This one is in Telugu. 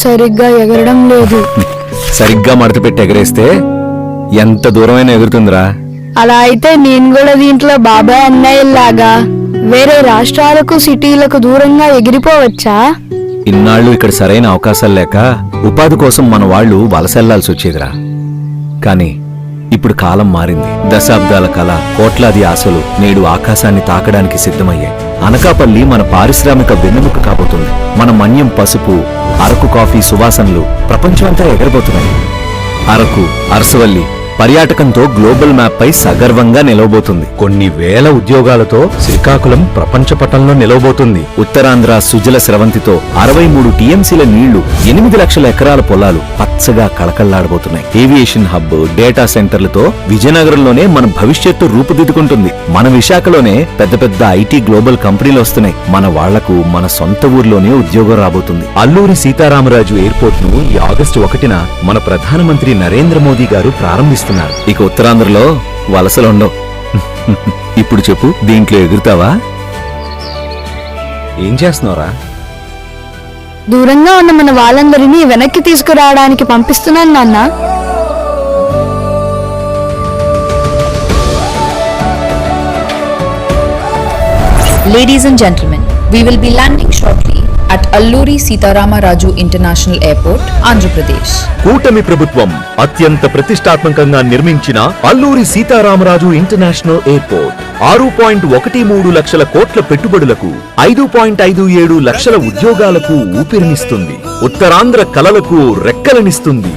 సరిగ్గా ఎగరడం లేదు. సరిగ్గా మడత పెట్టి ఎగరేస్తే ఎంత దూరమైనా ఎగురుతుందిరా. అలా అయితే నేను కూడా దీంట్లో బాబాయ్ అన్నయ్యలాగా వేరే రాష్ట్రాలకు సిటీలకు దూరంగా ఎగిరిపోవచ్చా? ఇన్నాళ్ళు ఇక్కడ సరైన అవకాశాలు లేక ఉపాధి కోసం మన వాళ్ళు వలసెళ్లాల్సి వచ్చేదిరా. కాని ఇప్పుడు కాలం మారింది. దశాబ్దాల కళ, కోట్లాది ఆశలు నేడు ఆకాశాన్ని తాకడానికి సిద్ధమయ్యాయి. అనకాపల్లి మన పారిశ్రామిక వెన్నెముక కాబోతుంది. మన మన్యం పసుపు, అరకు కాఫీ సువాసనలు ప్రపంచమంతా ఎగరబోతున్నాయి. అరకు, అరసవల్లి పర్యాటకంతో గ్లోబల్ మ్యాప్ పై సగర్వంగా నిలవబోతుంది. కొన్ని వేల ఉద్యోగాలతో శ్రీకాకుళం ప్రపంచ పటంలో నిలవబోతుంది. ఉత్తరాంధ్ర సుజల స్రవంతితో 63 టీఎంసీల నీళ్లు, 8 లక్షల ఎకరాల పొలాలు పచ్చగా కళకళ్లాడబోతున్నాయి. ఏవియేషన్ హబ్, డేటా సెంటర్లతో విజయనగరంలోనే మన భవిష్యత్తు రూపుదిద్దుకుంటుంది. మన విశాఖలోనే పెద్ద పెద్ద ఐటీ గ్లోబల్ కంపెనీలు వస్తున్నాయి. మన వాళ్లకు మన సొంత ఊర్లోనే ఉద్యోగం రాబోతుంది. అల్లూరి సీతారామరాజు ఎయిర్పోర్ట్ ను ఈ ఆగస్టు 1న మన ప్రధానమంత్రి నరేంద్ర మోదీ గారు ప్రారంభిస్తున్నారు. ఇక ఉత్తరాంధ్రలో వలసలుండవు. ఇప్పుడు చెప్పు, దీంట్లో ఎగురుతావా? ఏం చేస్తున్నావురా? దూరంగా ఉన్న మన వాళ్ళందరినీ వెనక్కి తీసుకురావడానికి పంపిస్తున్నాను నాన్న. Ladies and gentlemen, we will be landing shortly at Alluri Sitarama Raju International Airport, Andhra Pradesh. కూటమి ప్రభుత్వం అత్యంత ప్రతిష్టాత్మకంగా నిర్మించిన అల్లూరి సీతారామరాజు ఇంటర్నేషనల్ ఎయిర్పోర్ట్ 6.13 లక్షల కోట్ల పెట్టుబడులకు 5.57 లక్షల ఉద్యోగాలకు ఊపిరినిస్తుంది. ఉత్తరాంధ్ర కలలకు రెక్కలనిస్తుంది.